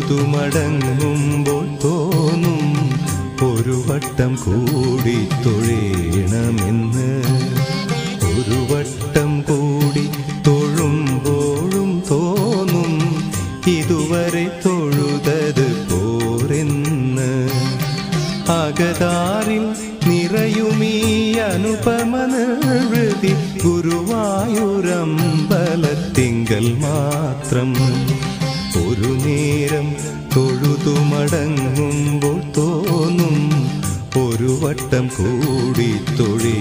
തൊഴുതു മടങ്ങുമ്പോൾ തോന്നും ഒരു വട്ടം കൂടി തൊഴേണമെന്ന്. ഒരു വട്ടം കൂടി തൊഴുമ്പോഴും തോന്നും ഇതുവരെ തൊഴുതത് പോരെന്ന്. അകതാരിൽ നിറയുമീ അനുപമ നിർവൃതി ഗുരുവായൂരമ്പലത്തിങ്കൽ മാത്രം. ഒരു നേരം തൊഴുതു മടങ്ങുമ്പോൾ തോന്നും ഒരു വട്ടം കൂടി തൊഴേ